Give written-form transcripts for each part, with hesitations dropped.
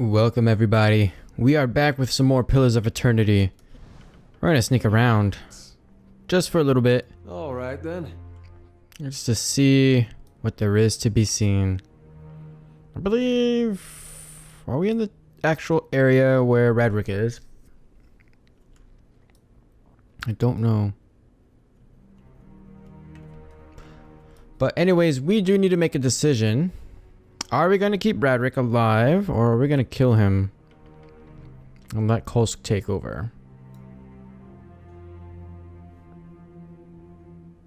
Welcome everybody. We are back with some more Pillars of Eternity. We're gonna sneak around. Just for a little bit. Alright then. Just to see what there is to be seen. I believe... Are we in the actual area where Raedric is? I don't know. But anyways, we do need to make a decision. Are we going to keep Raedric alive, or are we going to kill him and let Kolsk take over?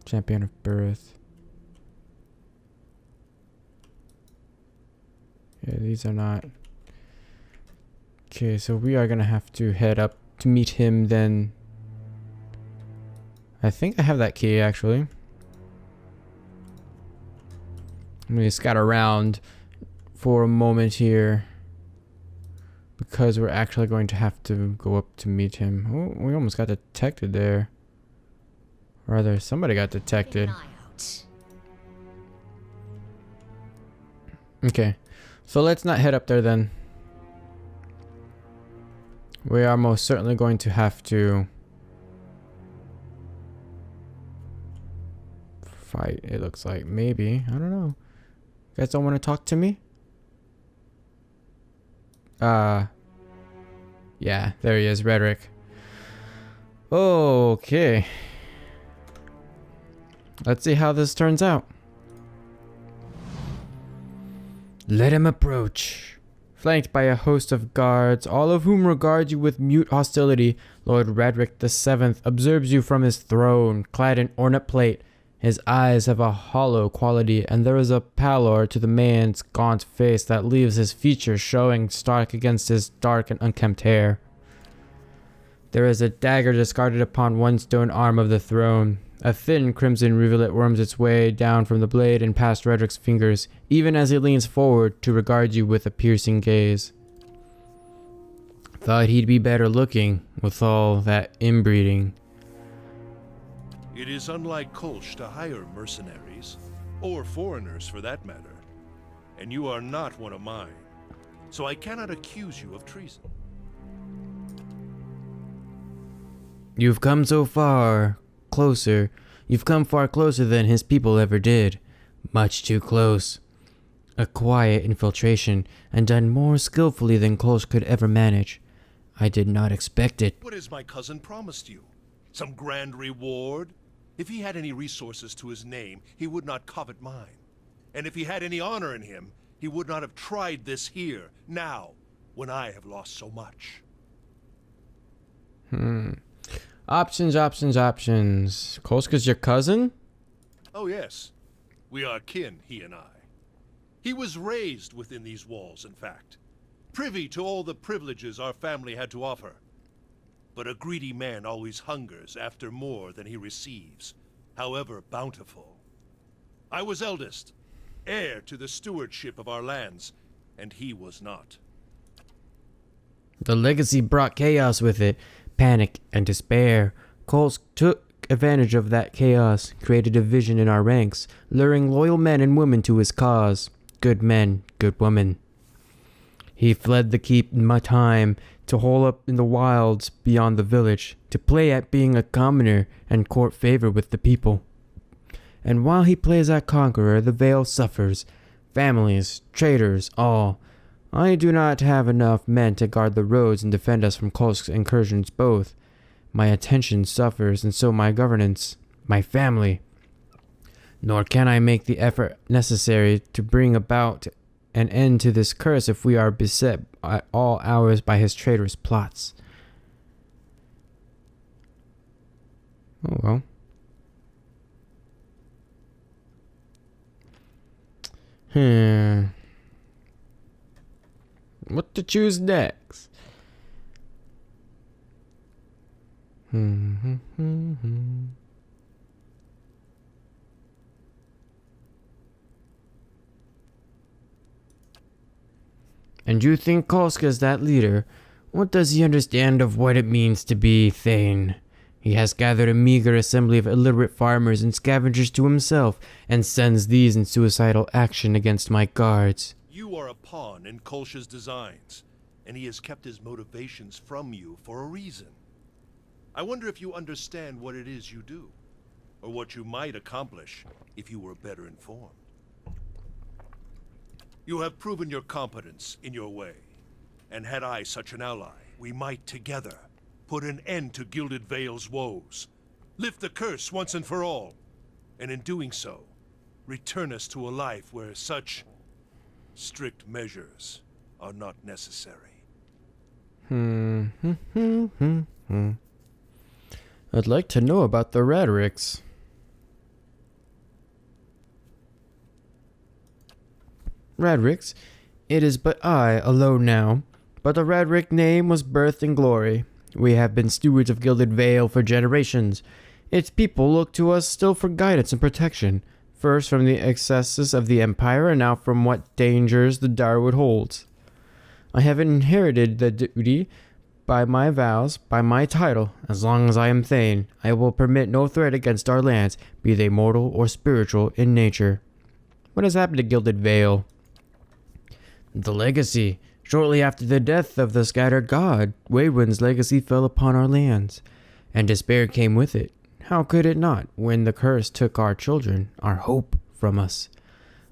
Champion of Birth. Yeah, these are not. Okay, so we are going to have to head up to meet him then. I think I have that key, actually. Let me scout around for a moment here, because we're actually going to have to go up to meet him. Oh, we almost got detected there. Rather, somebody got detected. Okay, so let's not head up there then. We are most certainly going to have to fight, it looks like. Maybe, I don't know. You guys don't want to talk to me? Yeah, there he is, Raedric. Okay. Let's see how this turns out. Let him approach. Flanked by a host of guards, all of whom regard you with mute hostility, Lord Raedric VII observes you from his throne, clad in ornate plate. His eyes have a hollow quality, and there is a pallor to the man's gaunt face that leaves his features showing stark against his dark and unkempt hair. There is a dagger discarded upon one stone arm of the throne. A thin crimson rivulet worms its way down from the blade and past Raedric's fingers, even as he leans forward to regard you with a piercing gaze. Thought he'd be better looking with all that inbreeding. It is unlike Kolsch to hire mercenaries, or foreigners for that matter, and you are not one of mine, so I cannot accuse you of treason. You've come so far, closer. You've come far closer than his people ever did. Much too close. A quiet infiltration, and done more skillfully than Kolsch could ever manage. I did not expect it. What has my cousin promised you? Some grand reward? If he had any resources to his name, he would not covet mine. And if he had any honor in him, he would not have tried this here, now, when I have lost so much. Options. Kolska's your cousin? Oh yes, we are kin, he and I. He was raised within these walls, in fact, privy to all the privileges our family had to offer. But a greedy man always hungers after more than he receives, however bountiful. I was eldest, heir to the stewardship of our lands, and he was not. The legacy brought chaos with it, panic and despair. Kolsk took advantage of that chaos, created division in our ranks, luring loyal men and women to his cause. Good men, good women. He fled the keep in my time to hole up in the wilds beyond the village, to play at being a commoner and court favor with the people. And while he plays at conqueror, the Vale suffers. Families, traders, all. I do not have enough men to guard the roads and defend us from Kolsk's incursions both. My attention suffers, and so my governance, my family. Nor can I make the effort necessary to bring about an end to this curse if we are beset at all hours by his traitorous plots. Oh well. What to choose next? And you think Kolsk is that leader? What does he understand of what it means to be Thane? He has gathered a meager assembly of illiterate farmers and scavengers to himself, and sends these in suicidal action against my guards. You are a pawn in Kolsch's designs, and he has kept his motivations from you for a reason. I wonder if you understand what it is you do, or what you might accomplish if you were better informed. You have proven your competence in your way, and had I such an ally, we might together put an end to Gilded Vale's woes, lift the curse once and for all, and in doing so, return us to a life where such strict measures are not necessary. I'd like to know about the Raedrics. Raedrics, it is but I alone now, but the Raedric name was birthed in glory. We have been stewards of Gilded Vale for generations. Its people look to us still for guidance and protection, first from the excesses of the Empire and now from what dangers the Dyrwood holds. I have inherited the duty by my vows, by my title. As long as I am Thane, I will permit no threat against our lands, be they mortal or spiritual in nature. What has happened to Gilded Vale? The legacy. Shortly after the death of the scattered god, Waywind's legacy fell upon our lands, and despair came with it. How could it not, when the curse took our children, our hope, from us?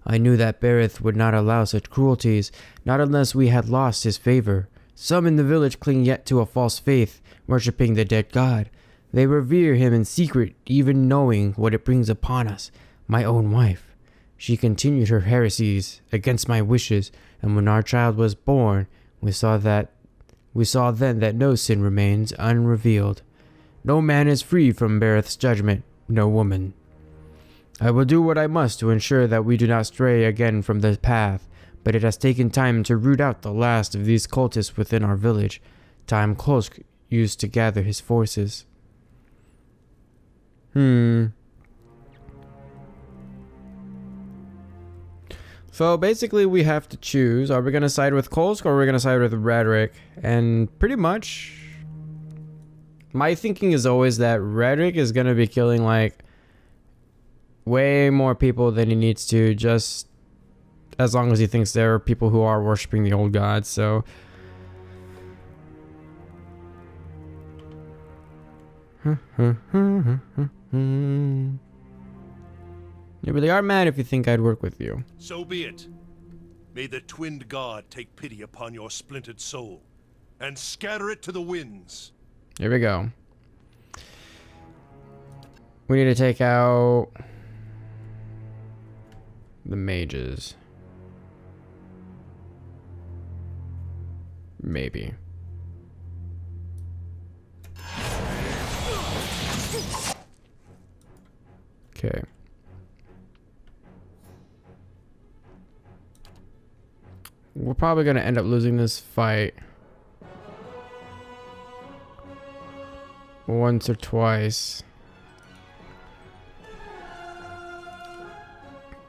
I knew that Berith would not allow such cruelties, not unless we had lost his favor. Some in the village cling yet to a false faith, worshipping the dead god. They revere him in secret, even knowing what it brings upon us. My own wife. She continued her heresies against my wishes, and when our child was born, we saw then that no sin remains unrevealed. No man is free from Berith's judgment, no woman. I will do what I must to ensure that we do not stray again from the path, but it has taken time to root out the last of these cultists within our village, time Kolsk used to gather his forces. So basically we have to choose, are we going to side with Kolsk or are we going to side with Raedric? And pretty much, my thinking is always that Raedric is going to be killing like way more people than he needs to, just as long as he thinks there are people who are worshipping the old gods. So you really are mad if you think I'd work with you. So be it. May the twinned god take pity upon your splintered soul, and scatter it to the winds. Here we go. We need to take out the mages. Maybe. Okay. We're probably going to end up losing this fight once or twice,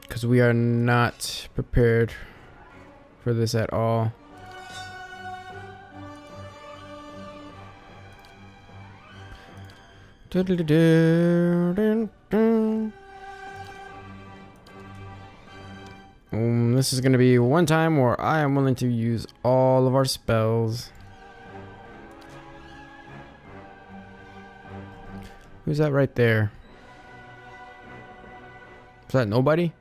because we are not prepared for this at all. This is going to be one time where I am willing to use all of our spells. Who's that right there? Is that nobody?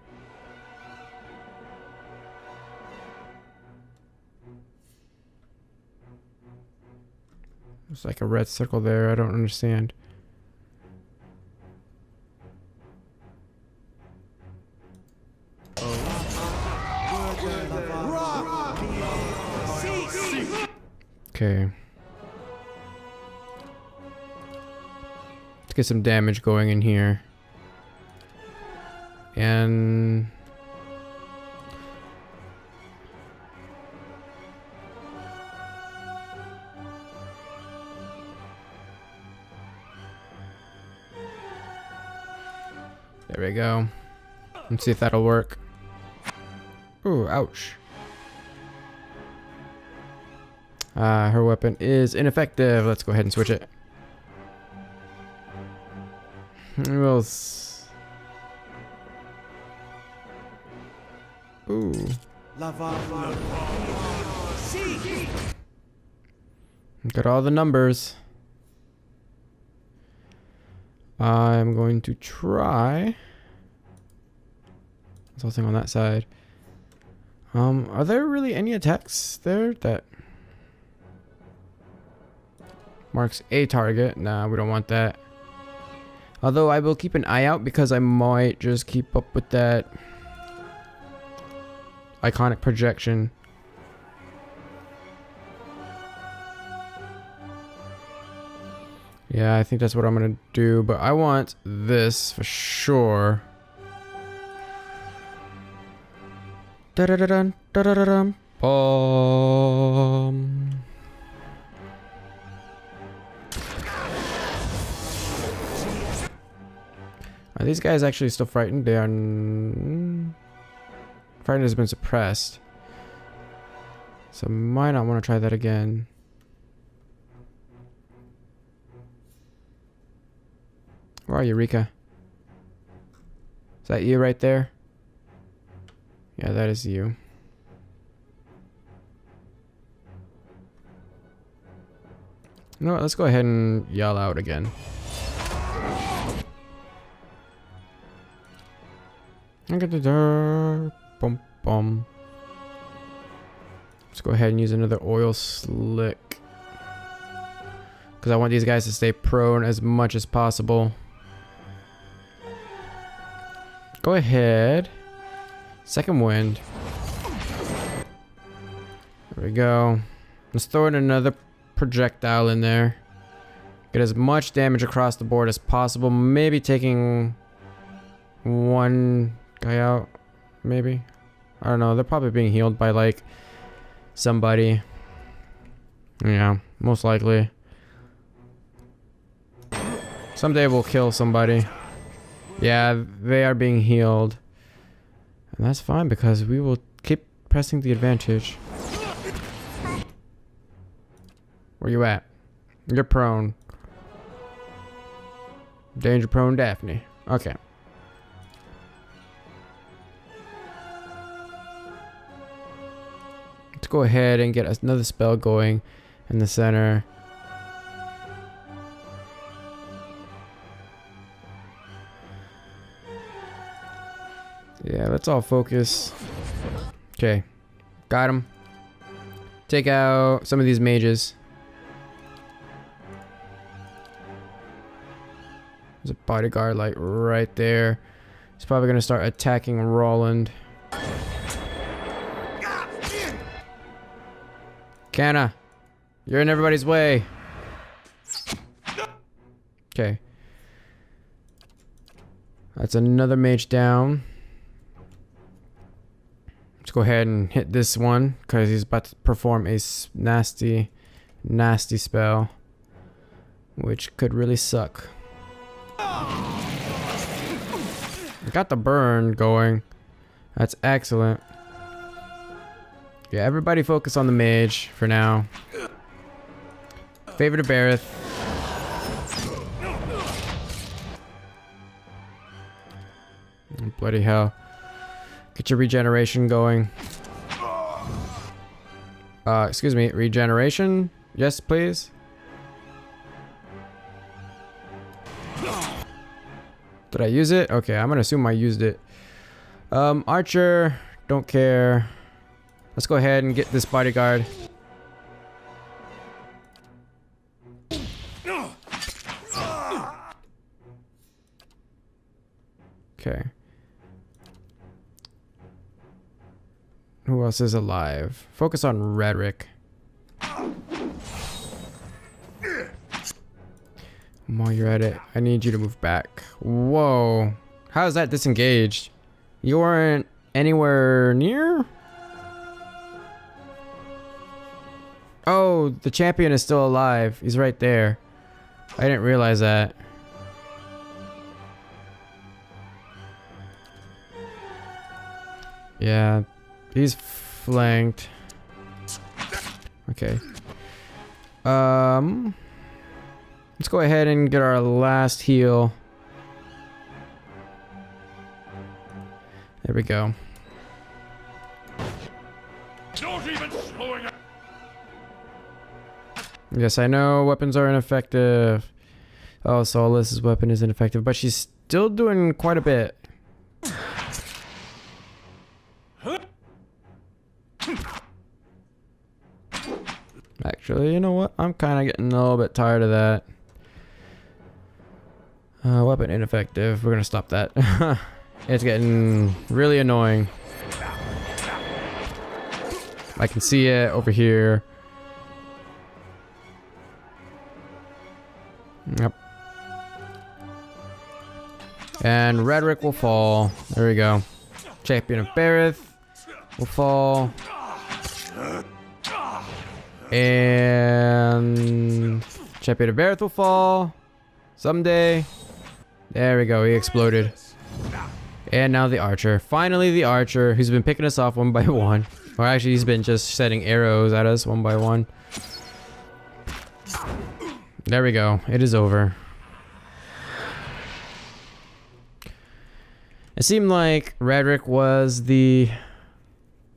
There's like a red circle there. I don't understand. Okay. Let's get some damage going in here. And there we go. Let's see if that'll work. Ooh, ouch. Her weapon is ineffective. Let's go ahead and switch it. We'll ooh. Look at all the numbers. I'm going to try. There's nothing on that side. Are there really any attacks there that marks a target? Nah, we don't want that. Although I will keep an eye out because I might just keep up with that iconic projection. Yeah, I think that's what I'm gonna do, but I want this for sure. Da-da-da-dun, da-da-da-dum, bum. Are these guys actually still frightened? They are... Frightened has been suppressed. So might not want to try that again. Where are you, Rika? Is that you right there? Yeah, that is you. You know what? Let's go ahead and yell out again. Bum, bum. Let's go ahead and use another oil slick. Because I want these guys to stay prone as much as possible. Go ahead. Second wind. There we go. Let's throw in another projectile in there. Get as much damage across the board as possible. Maybe taking one guy out. Maybe. I don't know. They're probably being healed by like somebody. Yeah, most likely. Someday we'll kill somebody. Yeah, they are being healed. And that's fine because we will keep pressing the advantage. Where you at? You're prone. Danger prone Daphne. Okay. Let's go ahead and get another spell going in the center. Yeah, let's all focus. Okay. Got him. Take out some of these mages. There's a bodyguard like right there. He's probably gonna start attacking Roland. Canna, you're in everybody's way. Okay. That's another mage down. Let's go ahead and hit this one because he's about to perform a nasty, nasty spell, which could really suck. Got the burn going. That's excellent. Yeah, everybody focus on the mage for now. Favor to Bareth. Oh, bloody hell. Get your regeneration going. Excuse me, regeneration? Yes, please. Did I use it? Okay, I'm gonna assume I used it. Archer, don't care. Let's go ahead and get this bodyguard. Okay. Who else is alive? Focus on Raedric. While you're at it, I need you to move back. Whoa. How is that disengaged? You weren't anywhere near? Oh, the champion is still alive. He's right there. I didn't realize that. Yeah, he's flanked. Okay. Let's go ahead and get our last heal. There we go. Yes, I know weapons are ineffective. Oh, so Alyssa's weapon is ineffective, but she's still doing quite a bit. Actually, you know what? I'm kind of getting a little bit tired of that. Weapon ineffective. We're gonna stop that. It's getting really annoying. I can see it over here. Yep. And Raedric will fall. There we go. Champion of Barith will fall. And Champion of Barith will fall someday. There we go. He exploded. And now the archer. Finally the archer, who's been picking us off one by one. Or actually, he's been just setting arrows at us one by one. There we go. It is over. It seemed like Raedric was the...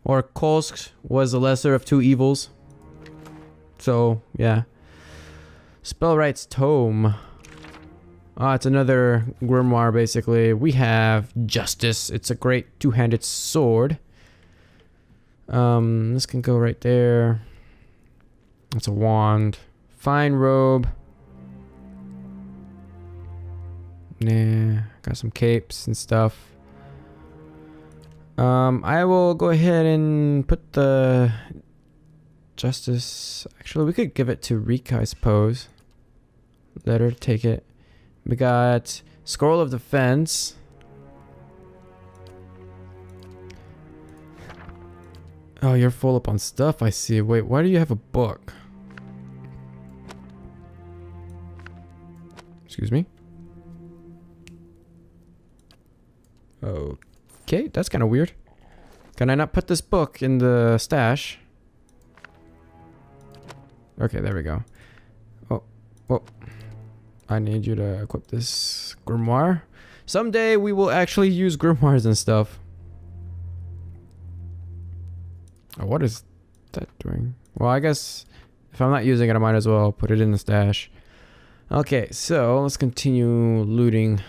or Kolsk was the lesser of two evils. So, yeah. Spellwright's Tome. It's another grimoire, basically. We have Justice. It's a great two-handed sword. This can go right there. That's a wand. Fine robe. Nah, got some capes and stuff. I will go ahead and put the Justice. Actually, we could give it to Rika, I suppose. Let her take it. We got Scroll of Defense. Oh, you're full up on stuff, I see. Wait, why do you have a book? Excuse me? Okay, that's kind of weird. Can I not put this book in the stash? Okay, there we go. Oh, well, I need you to equip this grimoire. Someday we will actually use grimoires and stuff. Oh, what is that doing? Well, I guess if I'm not using it, I might as well put it in the stash. Okay, so let's continue looting.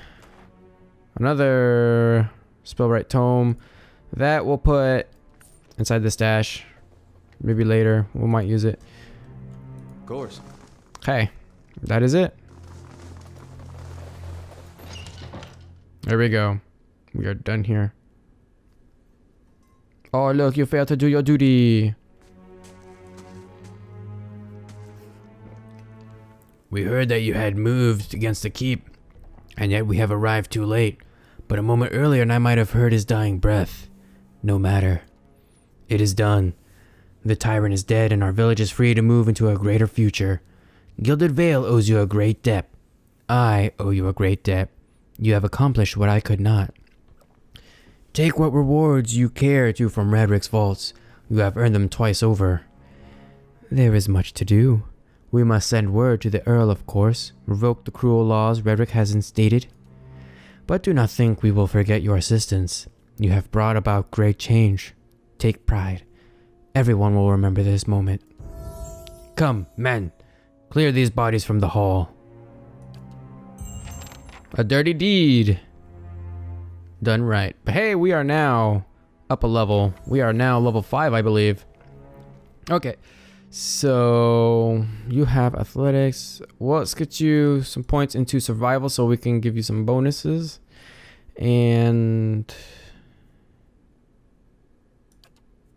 Another Spellwright Tome. That we'll put inside the stash. Maybe later we might use it. Of course. Okay, that is it. There we go. We are done here. Oh, look, you failed to do your duty. We heard that you had moved against the keep, and yet we have arrived too late. But a moment earlier, and I might have heard his dying breath. No matter. It is done. The tyrant is dead, and our village is free to move into a greater future. Gilded Vale owes you a great debt. I owe you a great debt. You have accomplished what I could not. Take what rewards you care to from Raedric's vaults. You have earned them twice over. There is much to do. We must send word to the Earl, of course, revoke the cruel laws Raedric has instated. But do not think we will forget your assistance. You have brought about great change. Take pride. Everyone will remember this moment. Come, men. Clear these bodies from the hall. A dirty deed. Done right. But hey, we are now up a level. We are now level 5, I believe. Okay. So you have athletics. Well, let's get you some points into survival so we can give you some bonuses. And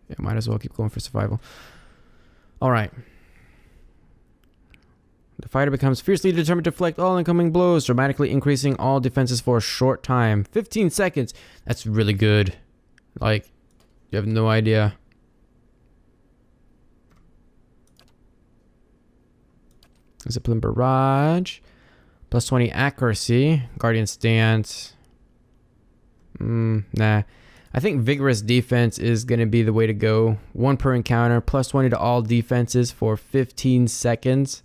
yeah, might as well keep going for survival. All right. The fighter becomes fiercely determined to deflect all incoming blows, dramatically increasing all defenses for a short time. 15 seconds. That's really good. Like, you have no idea. Discipline Barrage. Plus 20 accuracy. Guardian Stance. Nah. I think Vigorous Defense is going to be the way to go. 1 per encounter. Plus 20 to all defenses for 15 seconds.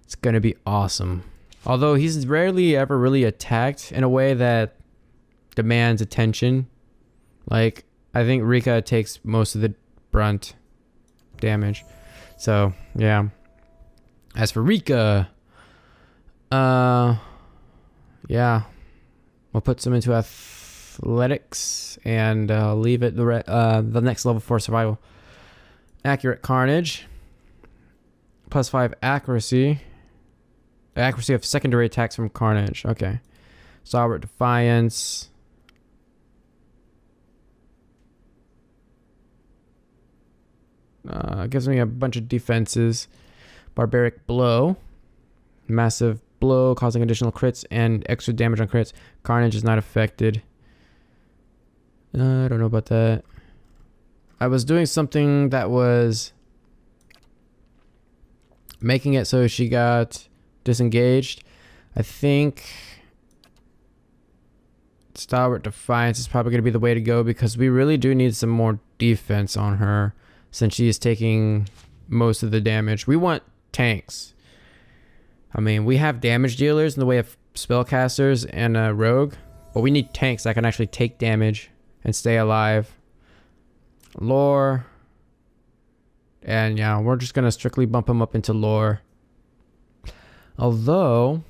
It's going to be awesome. Although he's rarely ever really attacked in a way that demands attention. Like, I think Rika takes most of the brunt damage. So, yeah. As for Rika, yeah, we'll put some into athletics and leave it the next level for survival. Accurate Carnage, +5 accuracy. Accuracy of secondary attacks from Carnage. Okay. Stalwart Defiance. Gives me a bunch of defenses. Barbaric Blow. Massive Blow, causing additional crits and extra damage on crits. Carnage is not affected. I don't know about that. I was doing something that was making it so she got disengaged. I think Stalwart Defiance is probably going to be the way to go because we really do need some more defense on her since she is taking most of the damage. We want tanks. I mean, we have damage dealers in the way of spellcasters and a rogue, but we need tanks that can actually take damage and stay alive. Lore. And yeah, we're just going to strictly bump him up into lore. Although,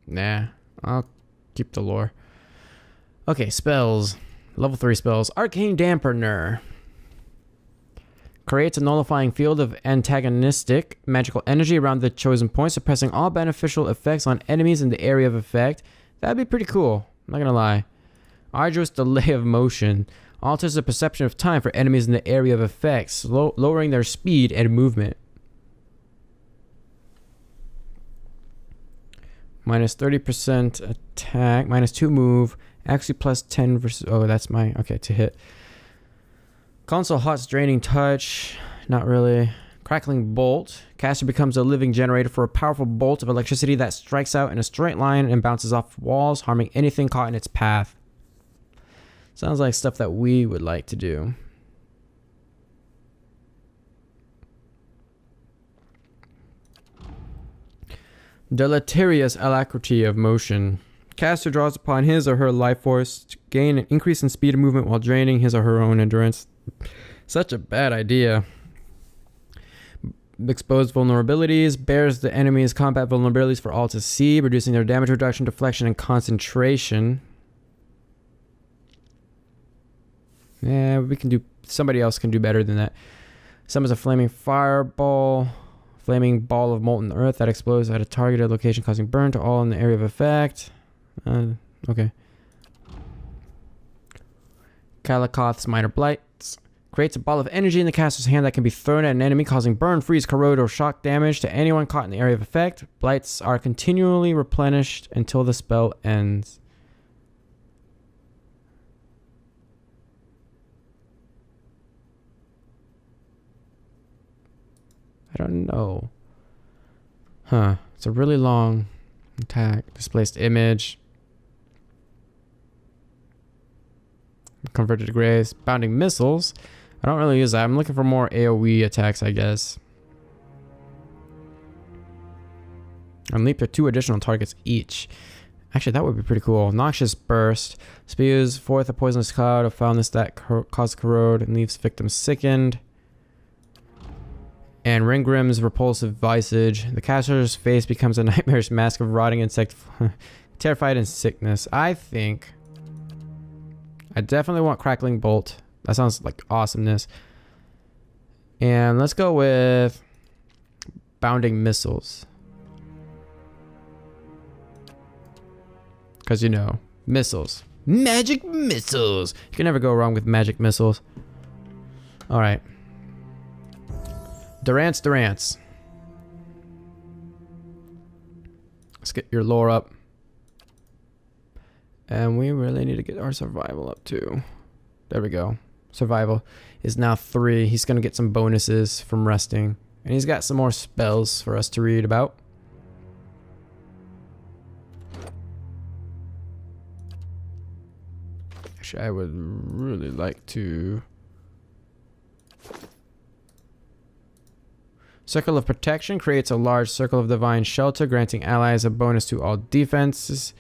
nah, I'll keep the lore. Okay, spells. Level 3 spells. Arcane Dampener. Creates a nullifying field of antagonistic magical energy around the chosen point, suppressing all beneficial effects on enemies in the area of effect. That'd be pretty cool, I'm not gonna lie. Arduous Delay of Motion. Alters the perception of time for enemies in the area of effects, lowering their speed and movement. Minus 30% attack, minus 2 move, actually plus 10 versus, oh, that's my, okay, to hit. Console Hot's Draining Touch, not really. Crackling Bolt. Caster becomes a living generator for a powerful bolt of electricity that strikes out in a straight line and bounces off walls, harming anything caught in its path. Sounds like stuff that we would like to do. Deleterious Alacrity of Motion. Caster draws upon his or her life force to gain an increase in speed of movement while draining his or her own endurance. Such a bad idea. Exposed vulnerabilities. Bears the enemy's combat vulnerabilities for all to see, reducing their damage reduction, deflection, and concentration. Yeah, we can do. Somebody else can do better than that. Summons a flaming fireball. Flaming ball of molten earth that explodes at a targeted location, causing burn to all in the area of effect. Okay. Kalikoth's Minor Blights. Creates a ball of energy in the caster's hand that can be thrown at an enemy, causing burn, freeze, corrode, or shock damage to anyone caught in the area of effect. Blights are continually replenished until the spell ends. I don't know. Huh. It's a really long attack. Displaced image. Converted to grace. Bounding missiles. I don't really use that. I'm looking for more AoE attacks, I guess. And leap to 2 additional targets each. Actually, that would be pretty cool. Noxious Burst. Spews forth a poisonous cloud of foulness that causes corrode and leaves victims sickened. And Ringgrim's Repulsive Visage. The caster's face becomes a nightmarish mask of rotting insect, terrified and sickness. I think I definitely want Crackling Bolt. That sounds like awesomeness. And let's go with Bounding Missiles. Because, you know, missiles. Magic missiles. You can never go wrong with magic missiles. Alright. Durance. Let's get your lore up. And we really need to get our survival up too. There we go. Survival is now 3. He's going to get some bonuses from resting. And he's got some more spells for us to read about. Actually, I would really like to... Circle of Protection creates a large circle of divine shelter, granting allies a bonus to all defenses.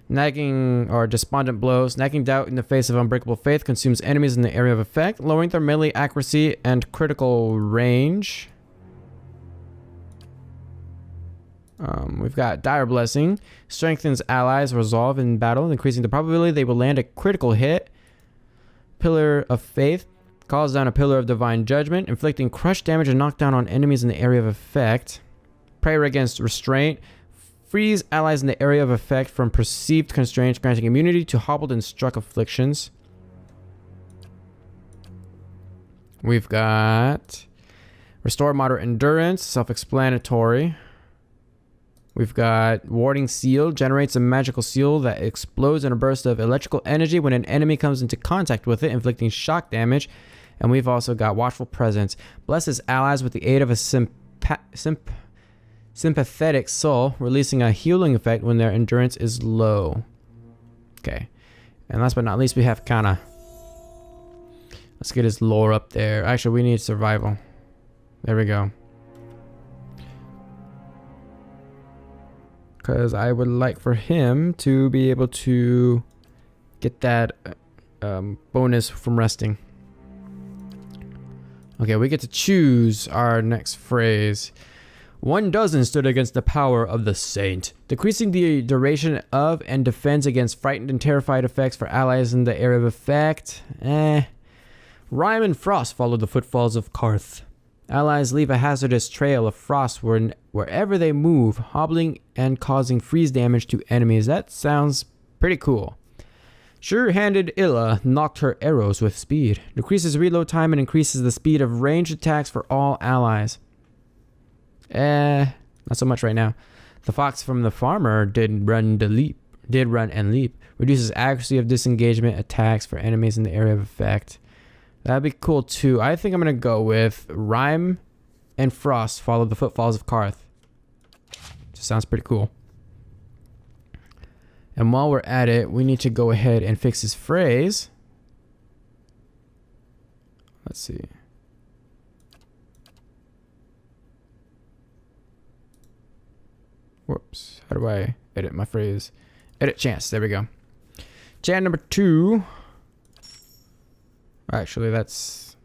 Nagging or despondent blows. Nagging doubt in the face of unbreakable faith consumes enemies in the area of effect, lowering their melee accuracy and critical range. We've got Dire Blessing. Strengthens allies' resolve in battle, increasing the probability they will land a critical hit. Pillar of Faith. Calls down a Pillar of Divine Judgment, inflicting crush damage and knockdown on enemies in the area of effect. Prayer against Restraint. Frees allies in the area of effect from perceived constraints, granting immunity to hobbled and struck afflictions. We've got Restore Moderate Endurance, self-explanatory. We've got Warding Seal, generates a magical seal that explodes in a burst of electrical energy when an enemy comes into contact with it, inflicting shock damage. And we've also got Watchful Presence, blesses allies with the aid of a sympathetic soul, releasing a healing effect when their endurance is low. Okay. And last but not least, we have Kana. Let's get his lore up there. Actually, we need survival. There we go. Because I would like for him to be able to get that bonus from resting. Okay, we get to choose our next phrase. 12 stood against the power of the saint, decreasing the duration of and defense against frightened and terrified effects for allies in the area of effect. Rime and Frost followed the footfalls of Karth. Allies leave a hazardous trail of frost wherever they move, hobbling and causing freeze damage to enemies. That sounds pretty cool. Sure-handed Illa knocked her arrows with speed, decreases reload time and increases the speed of ranged attacks for all allies. Not so much right now. The fox from the farmer did run and leap, reduces accuracy of disengagement attacks for enemies in the area of effect. That'd be cool too. I think I'm gonna go with Rime and Frost follow the footfalls of Karth. Just sounds pretty cool. And while we're at it, we need to go ahead and fix his phrase. Let's see. Whoops. How do I edit my phrase? Edit chance. There we go. Chant number 2. Actually, that's...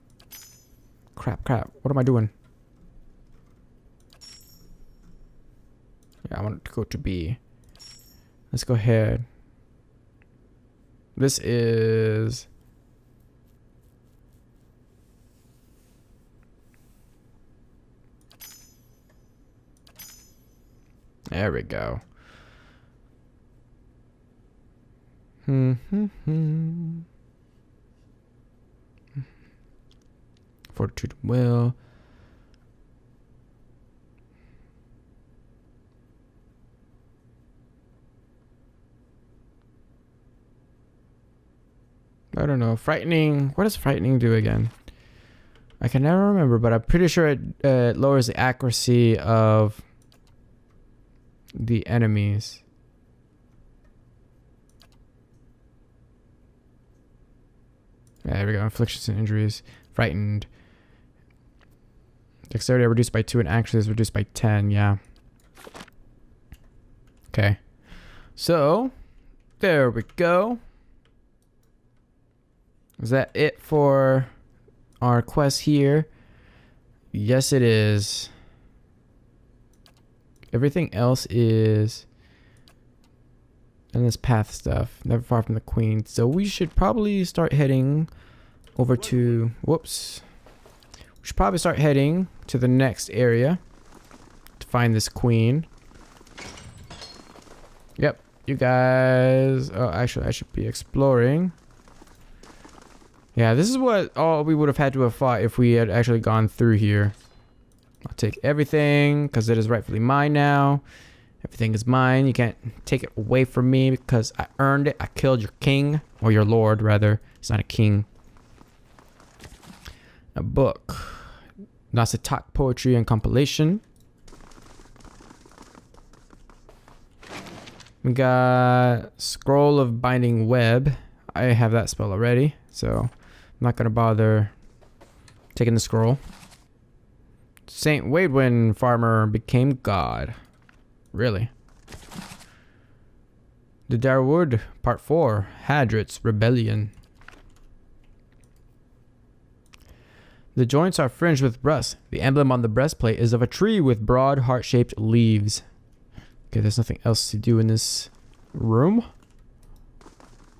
Crap. What am I doing? Yeah, I want it to go to B. Let's go ahead. This is... There we go. Fortitude will. I don't know. Frightening. What does frightening do again? I can never remember, but I'm pretty sure it lowers the accuracy of the enemies. Yeah, there we go. Afflictions and injuries. Frightened. Dexterity reduced by 2 and accuracy is reduced by 10. Yeah. Okay. So, there we go. Is that it for our quest here? Yes, it is. Everything else is in this path stuff. Never far from the queen. So we should probably start heading over to... Whoops. We should probably start heading to the next area to find this queen. Yep. You guys... Oh, actually, I should be exploring. Yeah, this is what all we would have had to have fought if we had actually gone through here. I'll take everything because it is rightfully mine now. Everything is mine. You can't take it away from me because I earned it. I killed your king, or your lord rather. It's not a king. A book. Nasatak Poetry and Compilation. We got Scroll of Binding Web. I have that spell already, so I'm not going to bother taking the scroll. Saint Waidwin farmer became god. Really? The Dyrwood, Part 4, Raedric's Rebellion. The joints are fringed with rust. The emblem on the breastplate is of a tree with broad, heart-shaped leaves. Okay, there's nothing else to do in this room.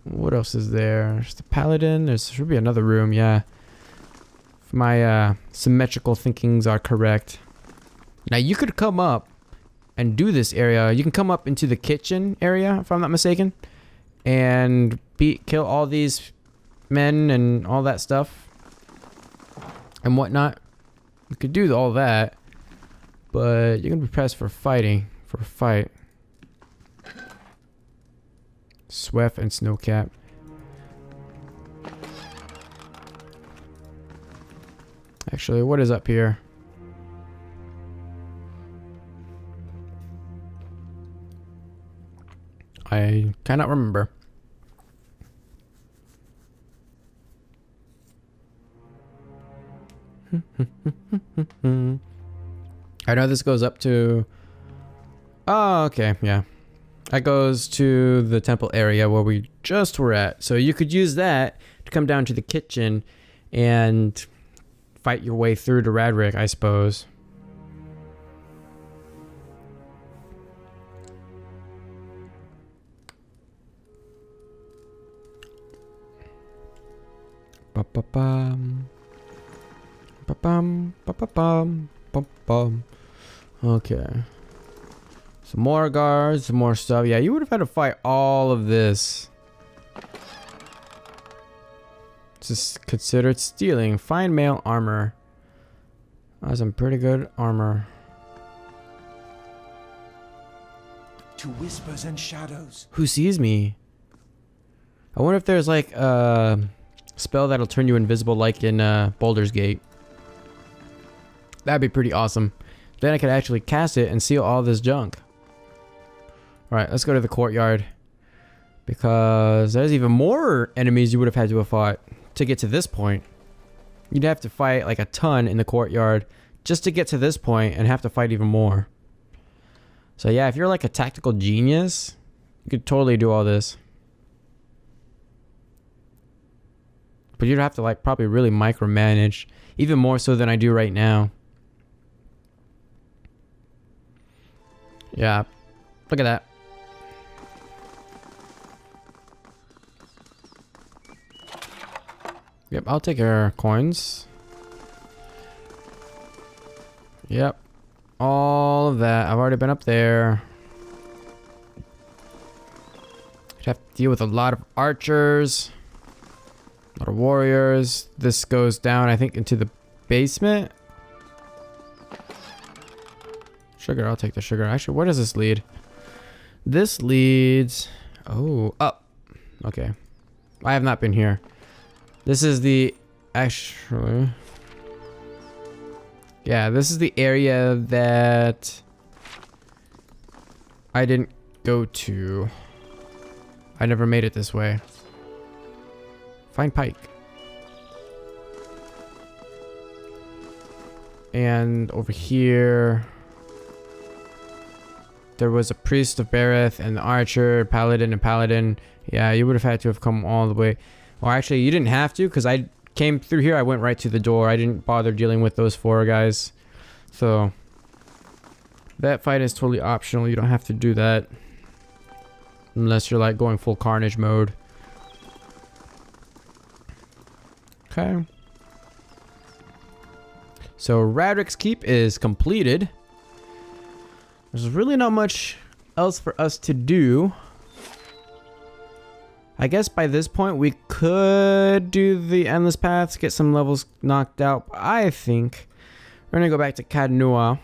What else is there? There's the paladin. There should be another room, yeah. If my symmetrical thinkings are correct. Now, you could come up and do this area. You can come up into the kitchen area, if I'm not mistaken, and kill all these men and all that stuff and whatnot. You could do all that, but you're gonna be pressed for fighting, for a fight. Swift and Snowcap. Actually, what is up here? I cannot remember. I know this goes up to... Oh, okay, yeah. That goes to the temple area where we just were at. So you could use that to come down to the kitchen and fight your way through to Raedric, I suppose. Ba-ba-bum. Ba-bum. Ba-ba-bum. Ba-bum. Okay. Some more guards, some more stuff. Yeah, you would have had to fight all of this. This is considered stealing. Fine mail armor. That's some pretty good armor. To whispers and shadows. Who sees me? I wonder if there's like a spell that'll turn you invisible like in Baldur's Gate. That'd be pretty awesome. Then I could actually cast it and seal all this junk. Alright, let's go to the courtyard. Because there's even more enemies you would have had to have fought to get to this point. You'd have to fight like a ton in the courtyard just to get to this point and have to fight even more. So yeah, if you're like a tactical genius, you could totally do all this. But you'd have to like probably really micromanage, even more so than I do right now. Yeah, look at that. Yep, I'll take your coins. Yep, all of that. I've already been up there. You'd have to deal with a lot of archers. A lot of warriors. This goes down, I think, into the basement. Sugar, I'll take the sugar. Actually, where does this lead? This leads... Oh, up. Okay. I have not been here. This is the... Actually... Yeah, this is the area that... I didn't go to. I never made it this way. Find Pike. And over here... There was a priest of Bereth and the archer, paladin and paladin. Yeah, you would have had to have come all the way. Well, actually, you didn't have to because I came through here. I went right to the door. I didn't bother dealing with those four guys. So, that fight is totally optional. You don't have to do that. Unless you're like going full carnage mode. Okay. So, Raedric's Keep is completed. There's really not much else for us to do. I guess by this point we could do the endless paths, get some levels knocked out. But I think we're gonna go back to Cadnua.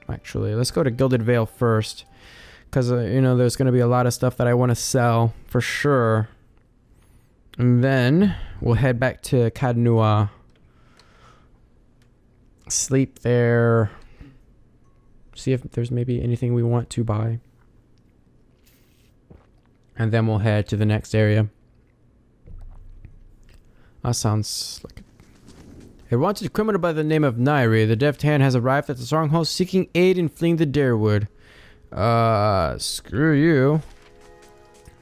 Actually, let's go to Gilded Vale first, because you know there's gonna be a lot of stuff that I want to sell for sure. And then we'll head back to Cadnua. Sleep there. See if there's maybe anything we want to buy. And then we'll head to the next area. That sounds like... A wanted criminal by the name of Nairi, the deft hand, has arrived at the stronghold seeking aid in fleeing the Dyrwood. Screw you.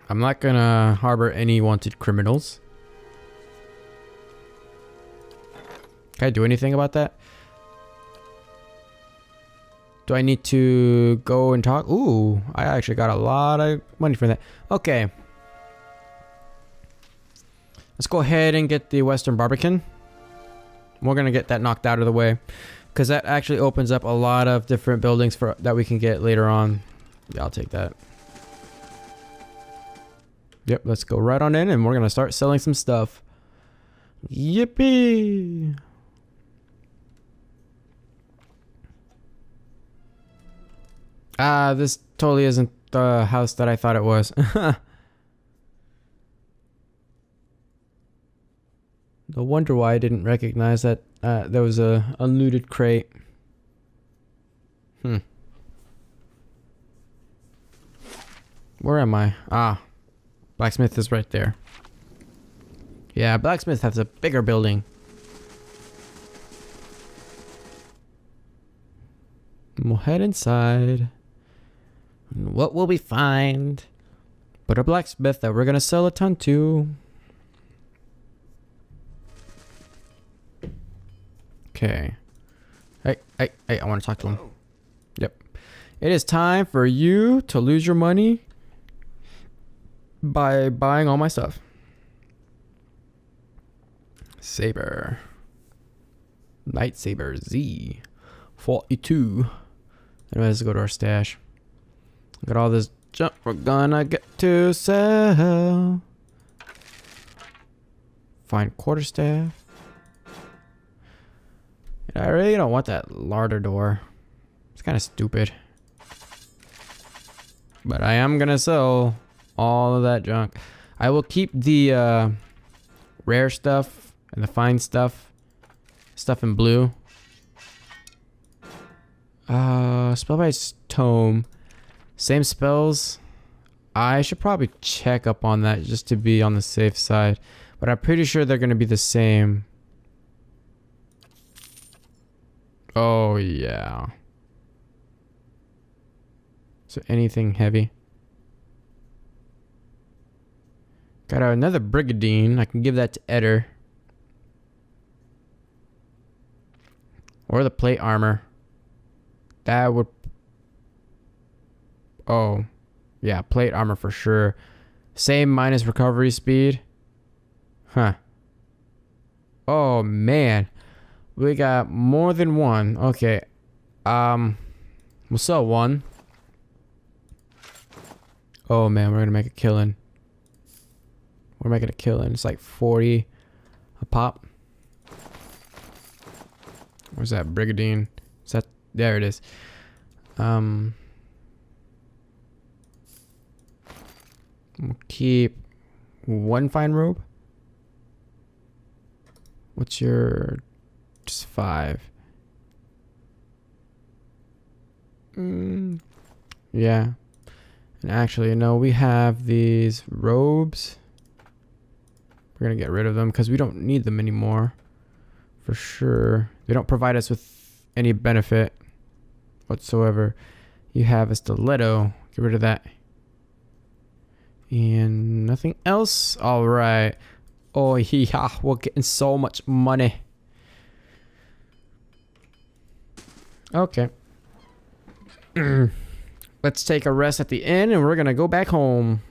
I'm not gonna harbor any wanted criminals. Can I do anything about that? Do I need to go and talk? Ooh, I actually got a lot of money for that. Okay. Let's go ahead and get the Western Barbican. We're gonna get that knocked out of the way, because that actually opens up a lot of different buildings for that we can get later on. Yeah, I'll take that. Yep, let's go right on in and we're gonna start selling some stuff. Yippee! This totally isn't the house that I thought it was. No wonder why I didn't recognize that there was a unlooted crate. Where am I? Ah, blacksmith is right there. Yeah, blacksmith has a bigger building. We'll head inside. And what will we find? But a blacksmith that we're gonna sell a ton to. Okay. Hey, I want to talk to him. Yep. It is time for you to lose your money by buying all my stuff. Saber. Lightsaber Z. 42. Anyway, let's go to our stash. Look at all this junk we're gonna get to sell. Find quarterstaff. I really don't want that larder door. It's kind of stupid. But I am gonna sell all of that junk. I will keep the rare stuff and the fine stuff. Stuff in blue. Spellbite's tome. Same spells. I should probably check up on that just to be on the safe side. But I'm pretty sure they're gonna be the same. Oh, yeah. So anything heavy? Got another Brigadine. I can give that to Eder. Or the plate armor. That would... Oh. Yeah, plate armor for sure. Same minus recovery speed. Huh. Oh, man. We got more than one. Okay. We'll sell one. Oh man, we're gonna make a killing. We're making a killing. It's like 40 a pop. Where's that Brigadine? Is that there it is. We'll keep one fine robe. What's your... Just 5. Yeah. And actually, no, we have these robes. We're gonna get rid of them because we don't need them anymore. For sure. They don't provide us with any benefit whatsoever. You have a stiletto. Get rid of that. And nothing else? Alright. Oh yeah, we're getting so much money. Okay. Let's take a rest at the inn and we're gonna go back home.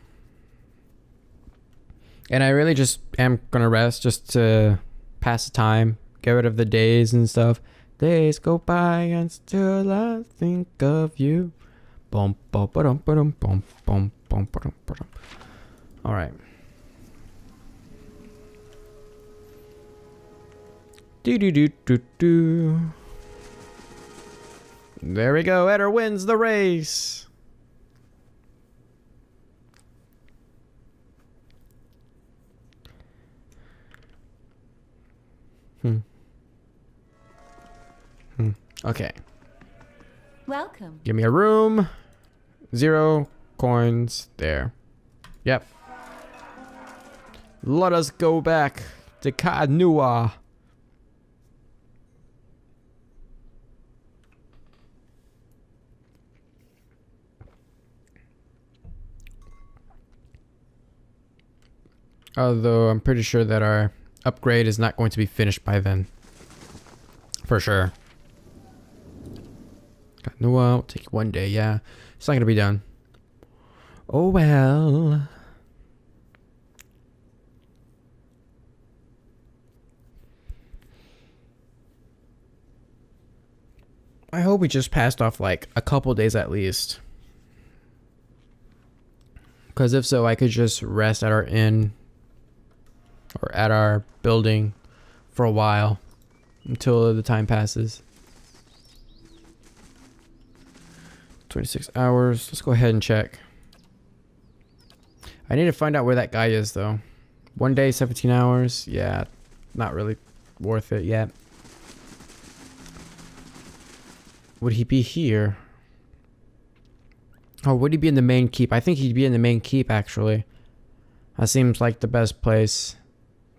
And I really just am gonna rest just to pass the time, get rid of the days and stuff. Days go by and still I think of you. Bum bum ba-dum ba-dum bum bum bum ba-dum ba-dum. All right. Do do do do do. There we go. Eder wins the race. Okay. Welcome. Give me a room. 0 coins there. Yep. Let us go back to Kadnua. Although I'm pretty sure that our upgrade is not going to be finished by then. For sure. No, I'll take 1 day, yeah. It's not gonna be done. Oh well. I hope we just passed off like a couple days at least. Because if so, I could just rest at our inn or at our building for a while until the time passes. 26 hours. Let's go ahead and check. I need to find out where that guy is though. 1 day, 17 hours. Yeah, not really worth it yet. Would he be here? Or would he be in the main keep? I think he'd be in the main keep actually. That seems like the best place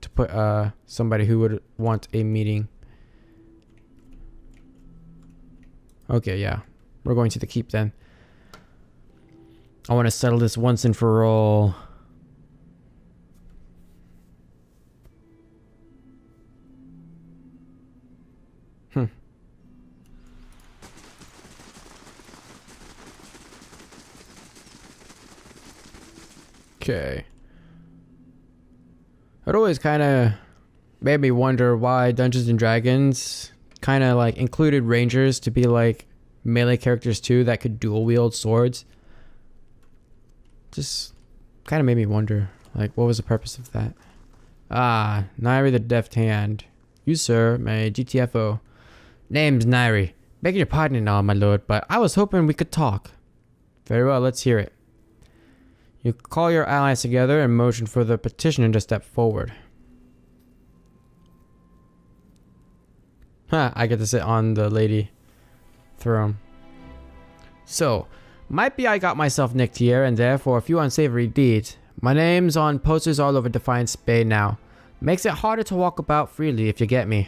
to put somebody who would want a meeting. Okay, yeah. We're going to the keep then. I want to settle this once and for all. Okay. It always kind of made me wonder why Dungeons and Dragons kind of like included rangers to be like melee characters too that could dual wield swords. Just kind of made me wonder, like, what was the purpose of that? Ah, Nairi the Deft Hand. You, sir, my GTFO. Name's Nairi. Begging your pardon and all, my lord, but I was hoping we could talk. Very well, let's hear it. You call your allies together and motion for the petitioner to step forward. Huh, I get to sit on the lady throne. So, might be I got myself nicked here and there for a few unsavory deeds. My name's on posters all over Defiance Bay now. Makes it harder to walk about freely if you get me.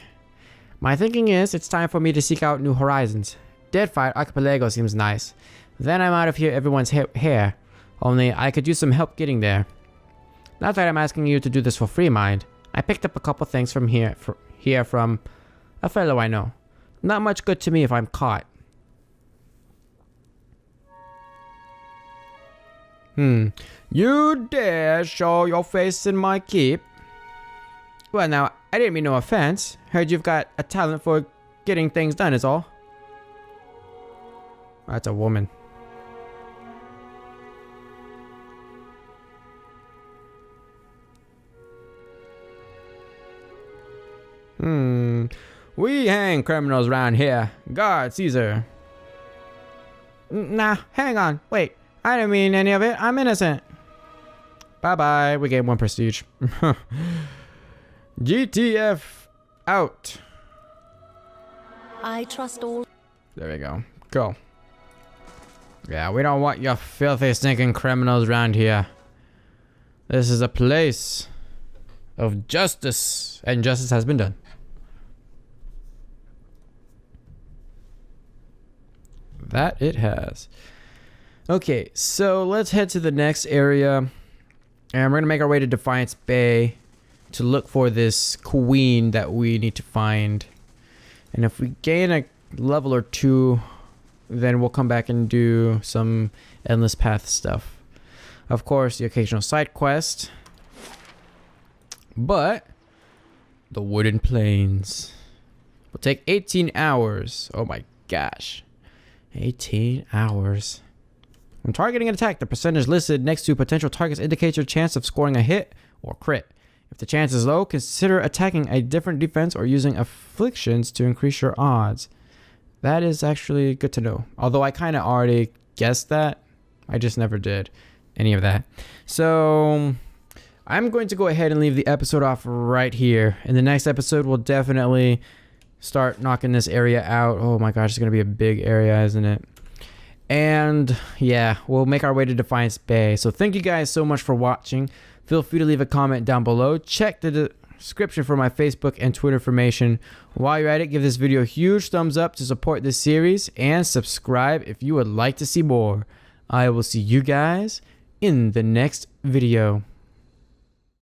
My thinking is it's time for me to seek out new horizons. Deadfight Archipelago seems nice. Then I'm out of here everyone's hair. Only I could use some help getting there. Not that I'm asking you to do this for free, mind. I picked up a couple things from here from a fellow I know. Not much good to me if I'm caught. You dare show your face in my keep? Well now, I didn't mean no offense. Heard you've got a talent for getting things done is all. That's a woman. We hang criminals around here. Guard, Caesar. Nah, hang on. Wait, I didn't mean any of it. I'm innocent. Bye-bye. We gained 1 prestige. GTF out. I trust all. There we go. Go. Yeah, we don't want your filthy, stinking criminals around here. This is a place of justice, and justice has been done. That it has. Okay, so let's head to the next area. And we're going to make our way to Defiance Bay to look for this queen that we need to find. And if we gain a level or 2, then we'll come back and do some Endless Path stuff. Of course, the occasional side quest. But the Wooden Plains will take 18 hours. Oh my gosh. 18 hours. When targeting an attack, the percentage listed next to potential targets indicates your chance of scoring a hit or crit. If the chance is low, consider attacking a different defense or using afflictions to increase your odds. That is actually good to know. Although I kind of already guessed that. I just never did any of that. So I'm going to go ahead and leave the episode off right here. In the next episode, we'll definitely start knocking this area out. Oh my gosh, it's going to be a big area, isn't it? And yeah, we'll make our way to Defiance Bay. So thank you guys so much for watching. Feel free to leave a comment down below. Check the description for my Facebook and Twitter information. While you're at it, give this video a huge thumbs up to support this series and subscribe if you would like to see more. I will see you guys in the next video.